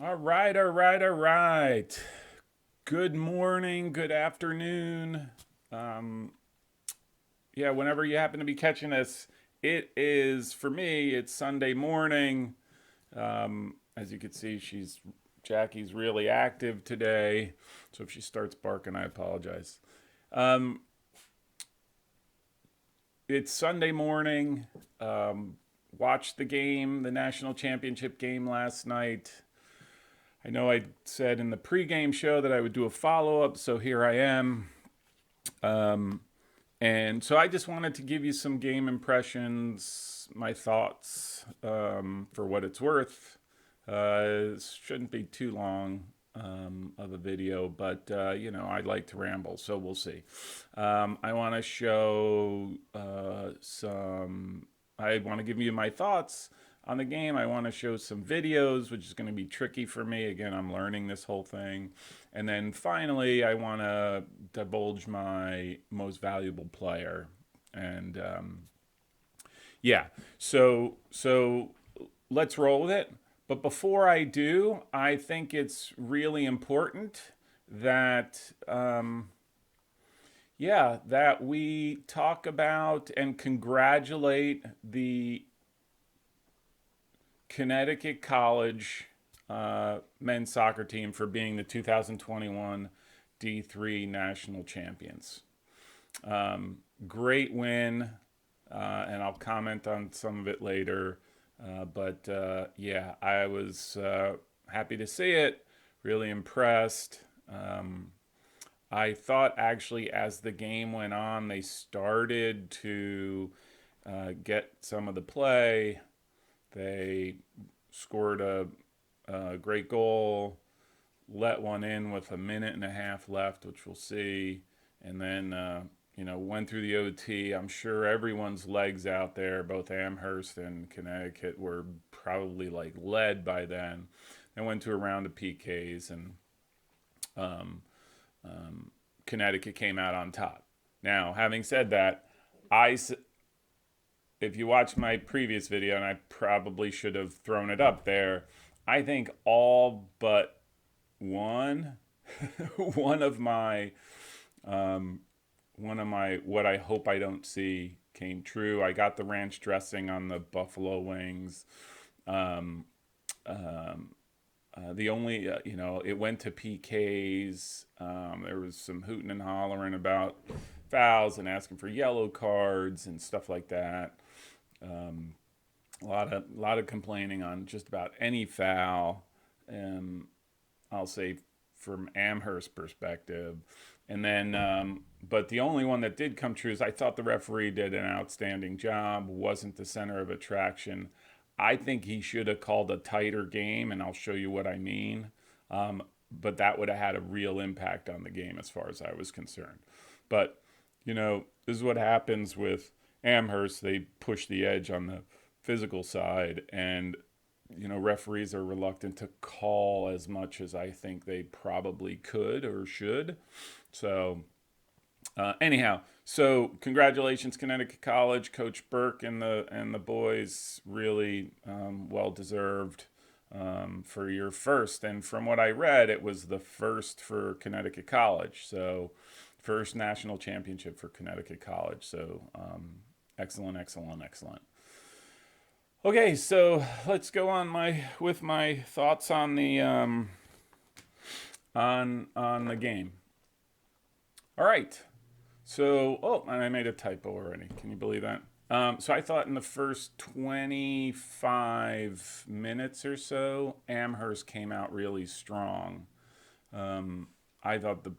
All right, all right, all right. Good morning, good afternoon. Um, yeah, whenever you happen to be catching us, it is for me. It's Sunday morning. As you can see, Jackie's really active today. So if she starts barking, I apologize. Um, it's Sunday morning. Um, Watched the game, the national championship game last night. I know I said in the pregame show that I would do a follow up, so here I am. Um, and so I just wanted to give you some game impressions, my thoughts for what it's worth. It shouldn't be too long of a video, but I'd like to ramble, so we'll see. I want to show some. I want to give you my thoughts on the game. I want to show some videos, which is going to be tricky for me. Again, I'm learning this whole thing. And then finally, I want to divulge my most valuable player. And yeah, so let's roll with it. But before I do, I think it's really important that that we talk about and congratulate the Connecticut College men's soccer team for being the 2021 D3 national champions. Great win, and I'll comment on some of it later. But I was happy to see it, really impressed. I thought actually as the game went on, they started to get some of the play. They scored a great goal, let one in with a minute and a half left, which we'll see, and then went through the OT. I'm sure everyone's legs out there, both Amherst and Connecticut, were probably like lead by then. And went to a round of PKs, and um, Connecticut came out on top. Now, having said that, I if you watch my previous video, and I probably should have thrown it up there, I think all but one, one of my, what I hope I don't see came true. I got the ranch dressing on the buffalo wings. Um, the only, it went to PKs. There was some hooting and hollering about fouls and asking for yellow cards and stuff like that. Um, a lot of complaining on just about any foul. I'll say from Amherst perspective, and then but the only one that did come true is I thought the referee did an outstanding job. Wasn't the center of attraction. I think he should have called a tighter game, and I'll show you what I mean. But that would have had a real impact on the game as far as I was concerned. But this is what happens with Amherst. They push the edge on the physical side, and referees are reluctant to call as much as I think they probably could or should. So anyhow, so congratulations, Connecticut College, Coach Burke and the boys. Really well deserved for your first. And from what I read, it was the first for Connecticut College. So first national championship for Connecticut College. So excellent, excellent, excellent. Okay, so let's go on with my thoughts on the on the game. All right. So, and I made a typo already. Can you believe that? So I thought in the first 25 minutes or so, Amherst came out really strong. I thought the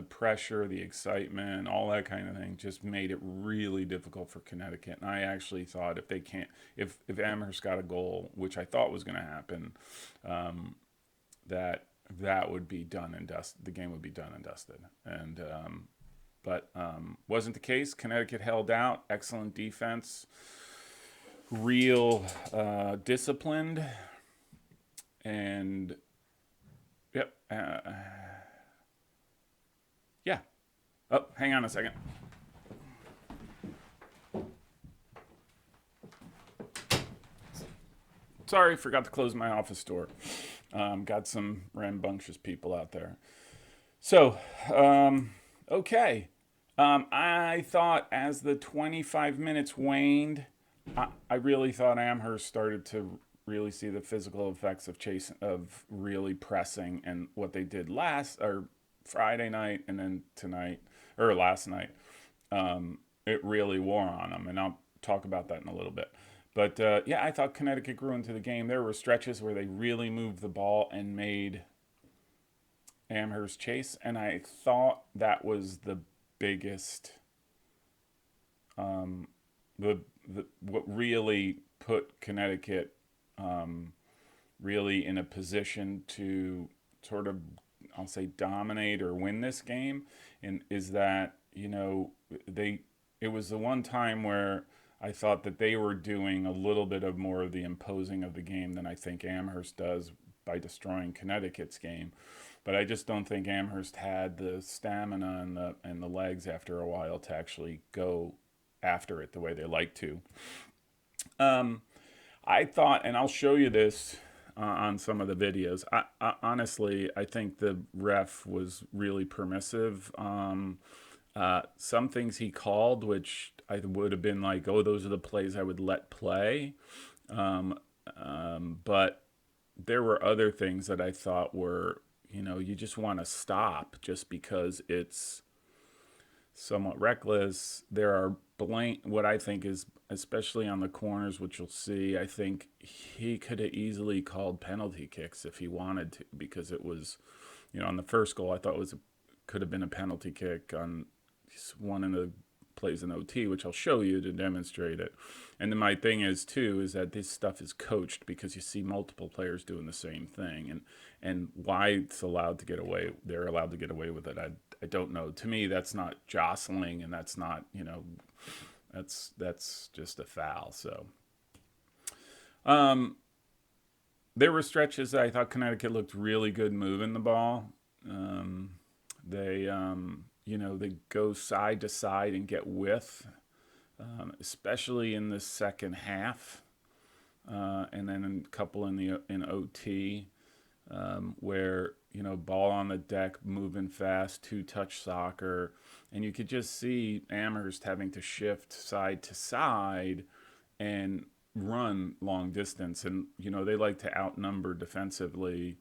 pressure, the excitement, all that kind of thing just made it really difficult for Connecticut. And I actually thought if Amherst got a goal, which I thought was going to happen, that would be done and dusted. The game would be done and dusted. And but wasn't the case. Connecticut held out. Excellent defense. Real disciplined. And yep. Yeah. Oh, hang on a second. Sorry, forgot to close my office door. Got some rambunctious people out there. So, okay. I thought as the 25 minutes waned, I really thought Amherst started to really see the physical effects of chasing, of really pressing, and what they did last or Friday night and then tonight or last night. It really wore on them, and I'll talk about that in a little bit. But yeah, I thought Connecticut grew into the game. There were stretches where they really moved the ball and made Amherst chase, and I thought that was the biggest, um, the what really put Connecticut really in a position to sort of, I'll say, dominate or win this game, and is that they it was the one time where I thought that they were doing a little bit of more of the imposing of the game than I think Amherst does by destroying Connecticut's game. But I just don't think Amherst had the stamina and the legs after a while to actually go after it the way they like to. Um, I thought, and I'll show you this on some of the videos. Honestly, I think the ref was really permissive. Some things he called, which I would have been like, oh, those are the plays I would let play. Um, but there were other things that I thought were, you just want to stop just because it's somewhat reckless. There are what I think is, especially on the corners, which you'll see, I think he could have easily called penalty kicks if he wanted to, because it was, on the first goal, I thought could have been a penalty kick on one in the plays in OT, which I'll show you to demonstrate it. And then my thing is too is that this stuff is coached, because you see multiple players doing the same thing, and why it's allowed to get away. They're allowed to get away with it. I don't know. To me, that's not jostling, and that's not that's just a foul. So there were stretches that I thought Connecticut looked really good moving the ball. They go side to side and get width, especially in the second half, and then a couple in OT, where ball on the deck, moving fast, two-touch soccer, and you could just see Amherst having to shift side to side and run long distance, and they like to outnumber defensively,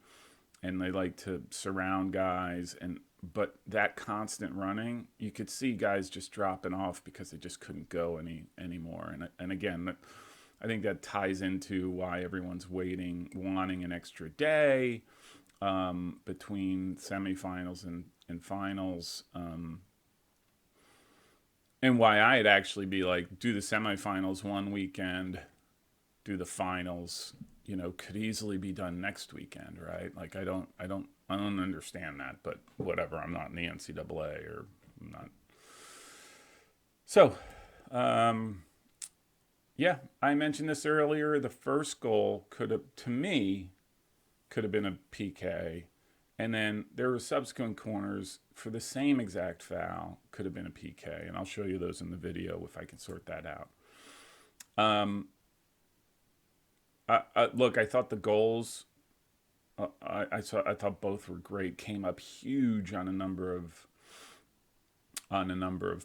and they like to surround guys, but that constant running, you could see guys just dropping off because they just couldn't go anymore. And again, I think that ties into why everyone's wanting an extra day between semifinals and finals, and why I'd actually be like, do the semifinals one weekend, do the finals, could easily be done next weekend, right? Like I don't understand that, but whatever. I'm not in the NCAA, or I'm not. So, yeah, I mentioned this earlier. The first goal to me, could have been a PK, and then there were subsequent corners for the same exact foul, could have been a PK, and I'll show you those in the video if I can sort that out. Look, I thought the goals, I thought both were great. Came up huge on a number of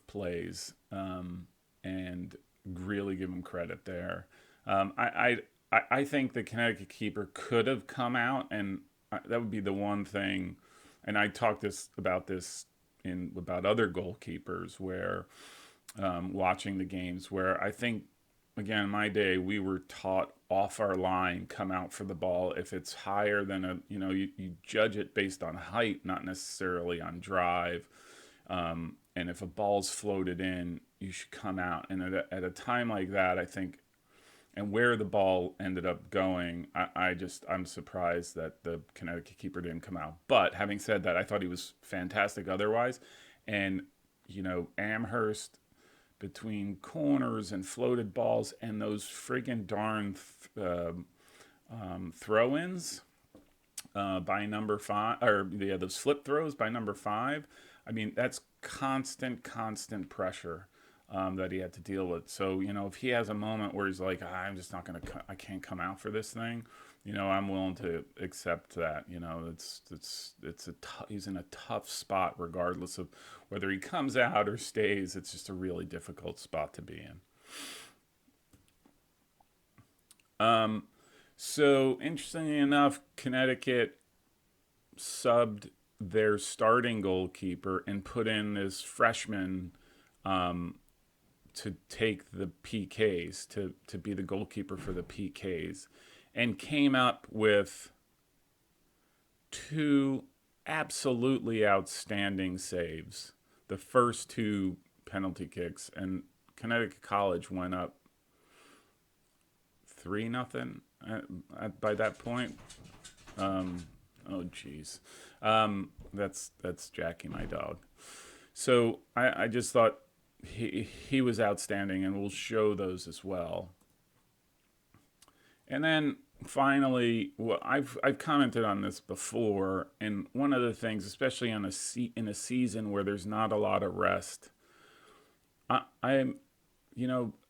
plays, and really give them credit there. I think the Connecticut keeper could have come out, and that would be the one thing. And I talked about this about other goalkeepers, where watching the games, where I think, again, in my day, we were taught off our line, come out for the ball. If it's higher than you judge it based on height, not necessarily on drive. And if a ball's floated in, you should come out. And at a time like that, I think, and where the ball ended up going, I'm surprised that the Connecticut keeper didn't come out. But having said that, I thought he was fantastic otherwise. And, Amherst, between corners and floated balls and those friggin' darn throw-ins by number 5, or those flip throws by number 5. I mean, that's constant pressure that he had to deal with. So, if he has a moment where he's like, I'm just not going to, I can't come out for this thing, I'm willing to accept that. He's in a tough spot regardless of whether he comes out or stays. It's just a really difficult spot to be in. So interestingly enough, Connecticut subbed their starting goalkeeper and put in this freshman to take the PKs, to be the goalkeeper for the PKs, and came up with two absolutely outstanding saves. The first two penalty kicks, and Connecticut College went up 3-0 by that point. Oh geez, that's Jackie, my dog. So I just thought he was outstanding, and we'll show those as well. And then finally, well, I've commented on this before, and one of the things, especially in a season where there's not a lot of rest,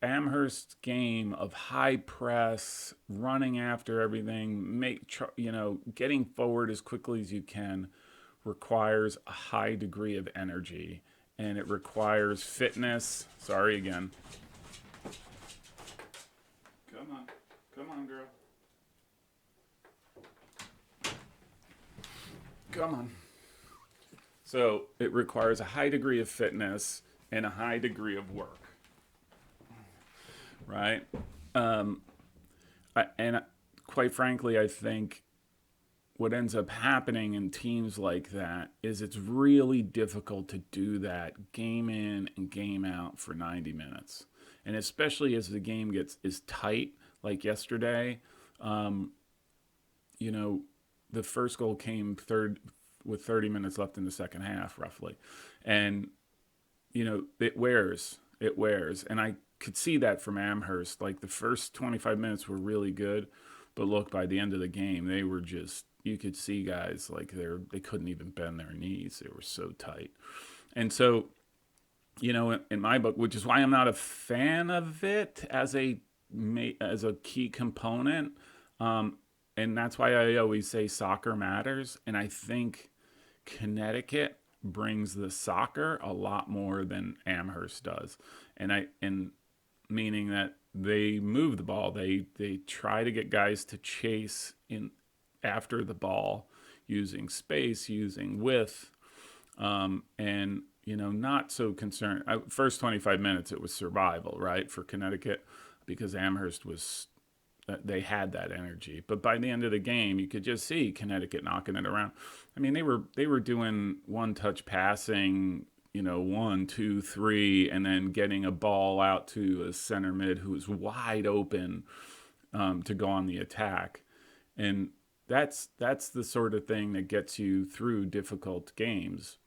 Amherst's game of high press, running after everything, getting forward as quickly as you can, requires a high degree of energy, and it requires fitness. Sorry again. Come on, girl. Come on. So it requires a high degree of fitness and a high degree of work. Right? And quite frankly, I think what ends up happening in teams like that is it's really difficult to do that game in and game out for 90 minutes. And especially as the game is tight, like yesterday, the first goal came with 30 minutes left in the second half, roughly. And, it wears. And I could see that from Amherst. Like, the first 25 minutes were really good, but look, by the end of the game, they were just, you could see guys like they couldn't even bend their knees. They were so tight. And so, in my book, which is why I'm not a fan of it as a key component, and that's why I always say soccer matters. And I think Connecticut brings the soccer a lot more than Amherst does, and meaning that they move the ball. They try to get guys to chase in after the ball, using space, using width, and not so concerned. First 25 minutes, it was survival, right, for Connecticut, because Amherst they had that energy. But by the end of the game, you could just see Connecticut knocking it around. I mean, they were doing one-touch passing, 1, 2, 3, and then getting a ball out to a center mid who was wide open to go on the attack. And that's the sort of thing that gets you through difficult games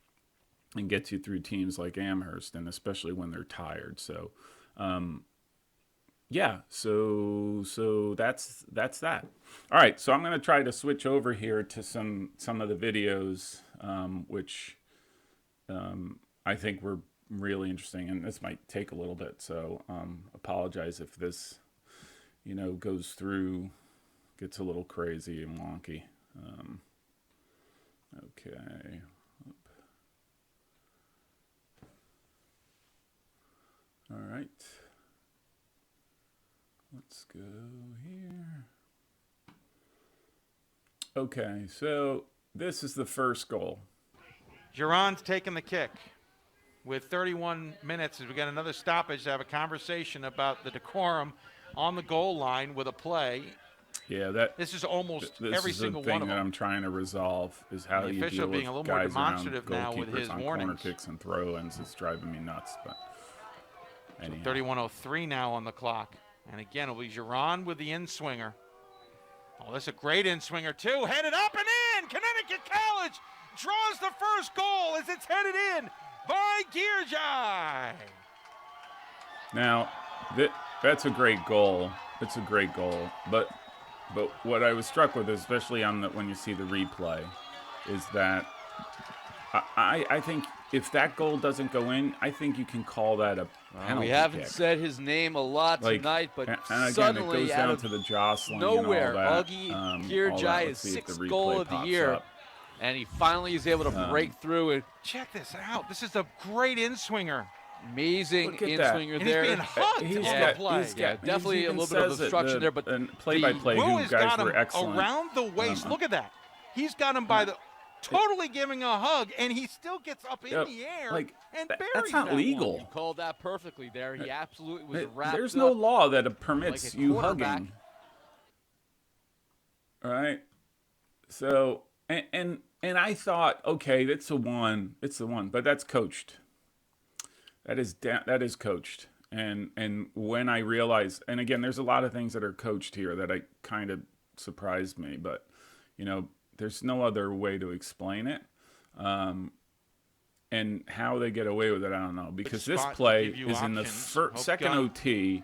and gets you through teams like Amherst, and especially when they're tired. So, so that's that. All right, so I'm going to try to switch over here to some of the videos, which I think were really interesting, and this might take a little bit. So apologize if this, goes through, gets a little crazy and wonky. Okay. All right. Let's go here. Okay, so this is the first goal. Giron's taking the kick with 31 minutes as we got another stoppage to have a conversation about the decorum on the goal line with a play. Yeah, this is almost every single one of them. This is the thing that I'm trying to resolve, is how you deal with being a little guys more demonstrative around now with his on warnings. Corner kicks and throw-ins. It's driving me nuts. But anyhow. 31:03 now on the clock. And again, it'll be Giron with the in-swinger. Oh, that's a great in-swinger, too. Headed up and in. Connecticut College draws the first goal as it's headed in by Girjai. Now, that's a great goal. It's a great goal. But what I was struck with, especially when you see the replay, is that I think if that goal doesn't go in, I think you can call that a penalty We haven't kick. said his name a lot Like, tonight, but and again, it suddenly goes out down of to the jostling nowhere, and all that. Augie All that. Kirjai, his Let's see if the 6th goal replay of the pops year, up. and he finally is able to break through it. Check this out. This is a great in-swinger. Amazing Look at that. in-swinger And there. he's being hugged on the play. Definitely a little bit of obstruction there, but play-by-play Wu who has guys got him were excellent. around the waist. Look at that. He's got him by the totally giving a hug, and he still gets up in the air and buries that's not that legal. one. You called that perfectly there. He absolutely was wrapped There's no up law that permits like a you quarterback. hugging. All right. So and I thought, okay, it's the one, but that's coached. That is coached. And when I realized, and again, there's a lot of things that are coached here that I kind of surprised me, but there's no other way to explain it. And how they get away with it, I don't know. Because this play is in the second OT.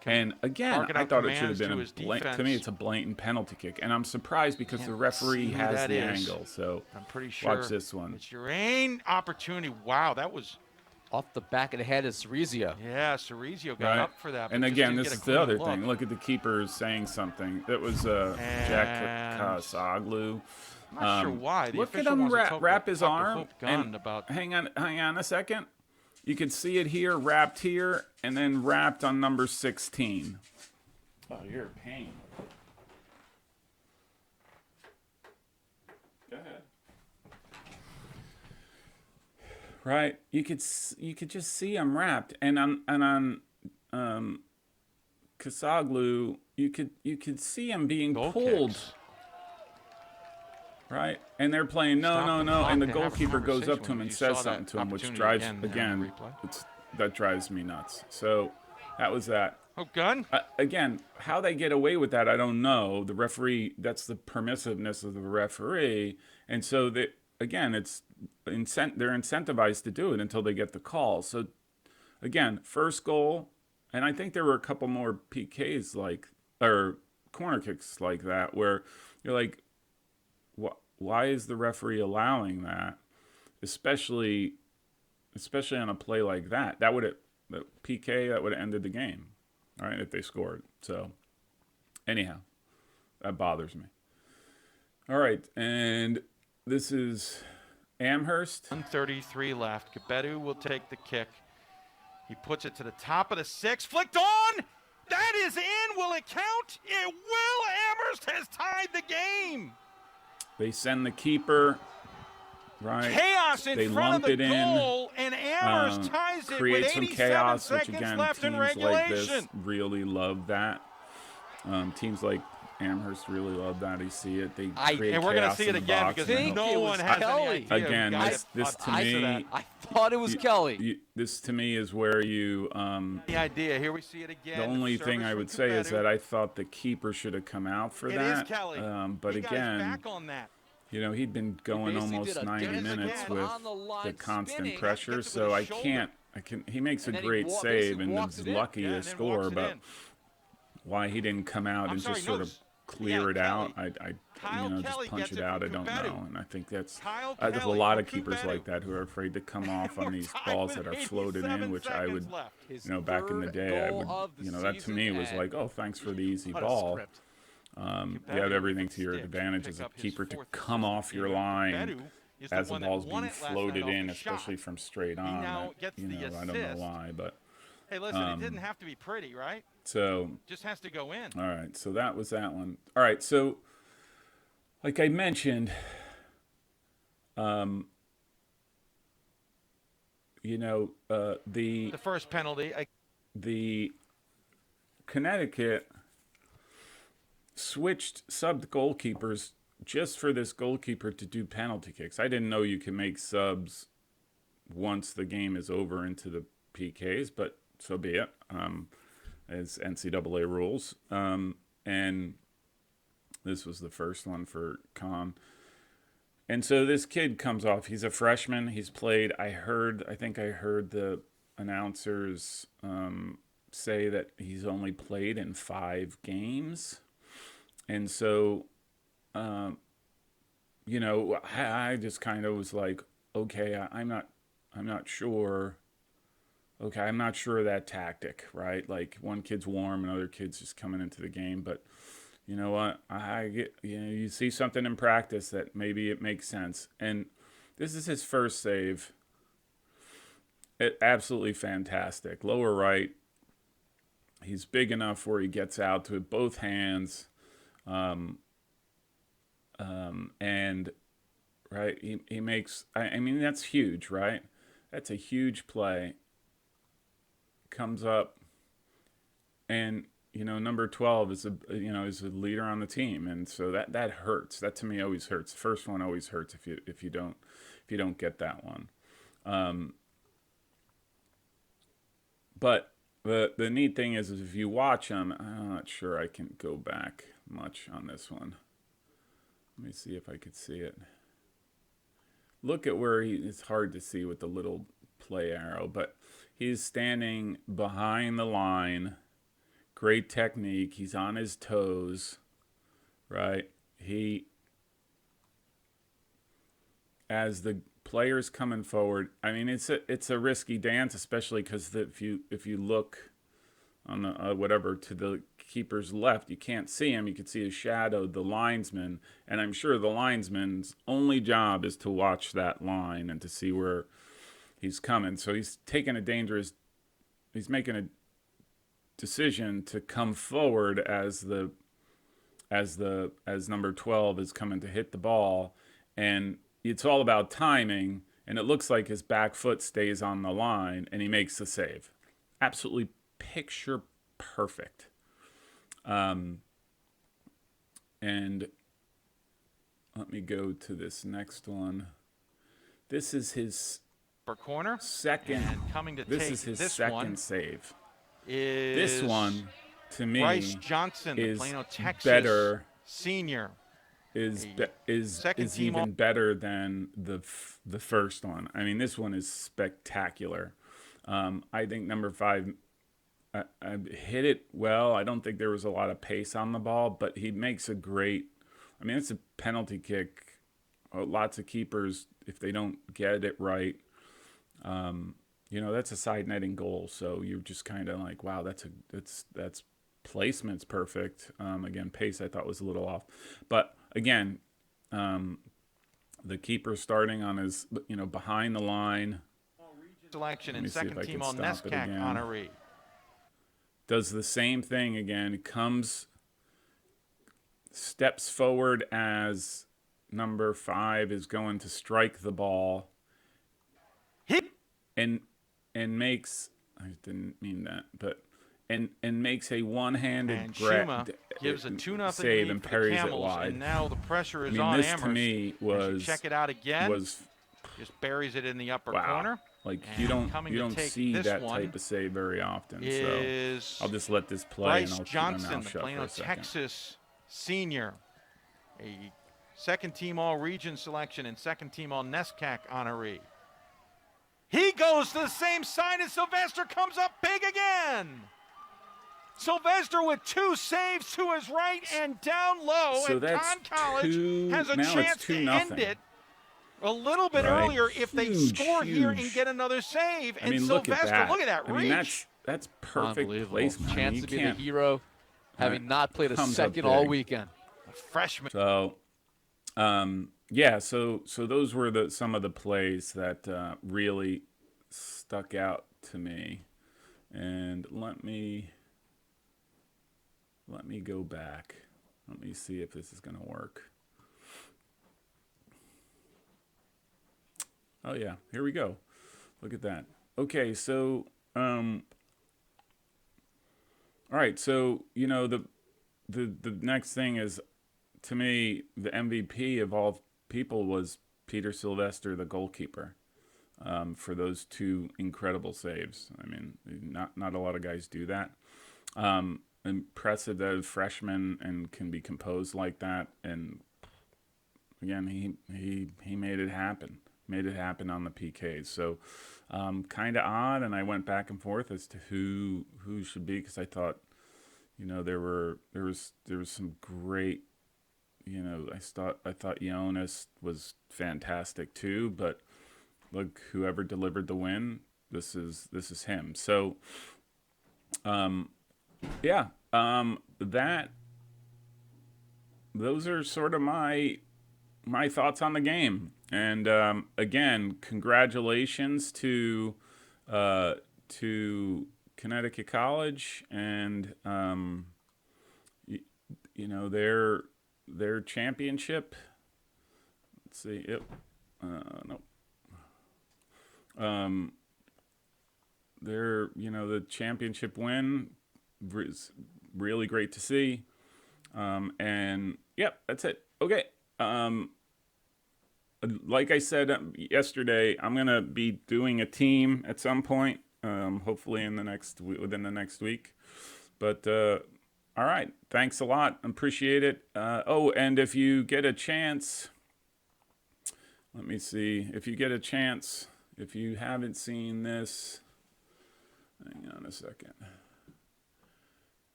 And again, I thought it should have been to me, it's a blatant penalty kick. And I'm surprised because the referee has the angle. So I'm pretty sure. Watch this one. It's your own opportunity. Wow, that was off the back of the head of Cerizio. Yeah, Cerizio got up for that. And again, this is the other thing. Look at the keeper saying something. That was Jack Kasaglu. I'm not sure why. Look at him wrap his arm. About hang on a second. You can see it here, wrapped here, and then wrapped on number 16. Oh, you're a pain. Go ahead. Right, you could just see him wrapped, and on Kasaglu, you could see him being pulled. Kicks. Right, and they're playing no, and the goalkeeper goes up to him and says something to him, which drives that drives me nuts. So that was that. Oh, gun. Again, how they get away with that, I don't know. The referee, that's the permissiveness of the referee, and so that again, they're incentivized to do it until they get the call. So again, first goal, and I think there were a couple more PKs or corner kicks like that where you're like, why is the referee allowing that, especially on a play like that? The PK that would have ended the game, all right, if they scored. So anyhow, that bothers me. All right, and this is Amherst. 1:33 left. Gebedu will take the kick. He puts it to the top of the 6. Flicked on. That is in. Will it count? It will. Amherst has tied the game. They send the keeper, right? Chaos in front of the goal, and Amherst ties it with 87 chaos, seconds which again, left in teams regulation. like this really love that. Teams like Amherst really love that. You see it. They create and we're going to see it again because no one has any idea. Again, this to me, I thought it was Kelly. This to me is where you. The idea. Here we see it again. The only thing I would say is that I thought the keeper should have come out for that. It is Kelly. But he again, got his back on that. He'd been going almost 90 minutes with the constant pressure, so I can't. He makes a great save and is lucky to score, but why he didn't come out and just sort of clear it out, I just punch it out, I don't know. And I think there's a lot of keepers like that who are afraid to come off on these balls that are floated in, which I would, back in the day, I would, that to me was like, oh, thanks for the easy ball. You have everything to your advantage as a keeper to come off your line as the ball's being floated in, especially from straight on. I don't know why, but hey, listen, it didn't have to be pretty, right? So just has to go in. All right, so that was that one. All right, so like I mentioned, the first penalty, the Connecticut subbed goalkeepers just for this goalkeeper to do penalty kicks. I didn't know you can make subs once the game is over into the PKs, but so be it. As NCAA rules. And this was the first one for Con. And so this kid comes off. He's a freshman. He's played. I think I heard the announcers say that he's only played in 5 games. And so, I just kind of was like, okay, I'm not sure. Okay, I'm not sure of that tactic, right? Like one kid's warm and other kid's just coming into the game, but you know what? I get, you see something in practice that maybe it makes sense. And this is his first save. Absolutely fantastic. Lower right. He's big enough where he gets out to it both hands. And right, he makes, I mean, that's huge, right? That's a huge play. Comes up, and number 12 is is a leader on the team, and so that hurts. That to me always hurts. The first one always hurts if you don't get that one. But the neat thing is if you watch him, I'm not sure I can go back much on this one. Let me see if I could see it. Look at where it's hard to see with the little play arrow, but he's standing behind the line. Great technique. He's on his toes, right? As the player's coming forward, I mean, it's a risky dance, especially because if you look on the whatever to the keeper's left, you can't see him. You can see his shadow, the linesman, and I'm sure the linesman's only job is to watch that line and to see where he's coming. So he's making a decision to come forward as number 12 is coming to hit the ball, and it's all about timing, and it looks like his back foot stays on the line and he makes the save. Absolutely picture perfect. And let me go to this next one. This is his corner second. And coming to this take is his this second one save. Is this one, to me, Bryce Johnson, is the Plano, Texas better. Senior. Is Second team even better than the first one. I mean, this one is spectacular. I think number 5 I hit it well. I don't think there was a lot of pace on the ball, but he makes a great. I mean, it's a penalty kick. Lots of keepers, if they don't get it right, that's a side netting goal. So you're just kind of like, wow, that's placement's perfect. Again, pace I thought was a little off, but again, the keeper starting on his, behind the line. Selection and second team all NESCAC honoree. Does the same thing again. Steps forward as number 5 is going to strike the ball. Hit and makes. I didn't mean that, but. And makes a one-handed gives a 2-0 save and parries it wide. And now the pressure is on this Amherst. To me was check it out again. Just buries it in the upper corner. Like you don't see that type of save very often. So I'll just let this play. Bryce and I'll Johnson, the Plano, Texas Senior, a second team All-Region selection and second team All NESCAC honoree. He goes to the same side as Sylvester, comes up big again. Sylvester with 2 saves to his right and down low, so and Con College has a chance to end it a little bit earlier if they score here and get another save. And Sylvester, look at that reach. I mean, that's perfect placement. Chance to be the hero, having not played a second all weekend. A freshman. So, so those were some of the plays that really stuck out to me. And let me go back. Let me see if this is going to work. Oh yeah, here we go. Look at that. Okay, so all right, so the next thing is, to me, the MVP of all people was Peter Sylvester, the goalkeeper, for those 2 incredible saves. I mean, not a lot of guys do that. Impressive that a freshman and can be composed like that. And again, he made it happen. Made it happen on the PKs. So kind of odd, and I went back and forth as to who should be, because I thought, there was some great, I thought Jonas was fantastic too, but look, whoever delivered the win, this is him. So, yeah, those are sort of my thoughts on the game. And again, congratulations to Connecticut College and you know, their championship. Let's see. Yep. Nope. Their, you know, the championship win is really great to see. And yep, that's it. Okay. Like I said yesterday, I'm gonna be doing a team at some point. Hopefully within the next week. But all right, thanks a lot. Appreciate it. Oh, and if you get a chance, let me see. If you get a chance, if you haven't seen this, hang on a second.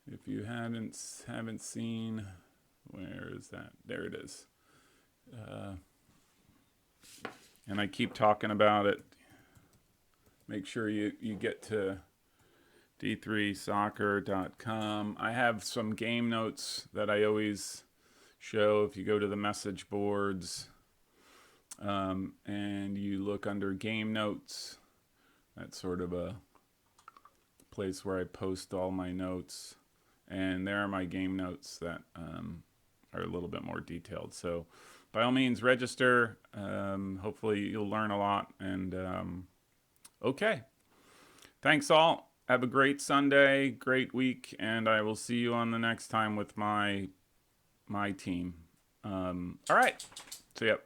If you haven't seen, where is that? There it is. And I keep talking about it. Make sure you get to d3soccer.com. I have some game notes that I always show if you go to the message boards and you look under game notes. That's sort of a place where I post all my notes. And there are my game notes that are a little bit more detailed. So by all means, register. Hopefully you'll learn a lot. And okay. Thanks all. Have a great Sunday, great week, and I will see you on the next time with my team. All right. See ya.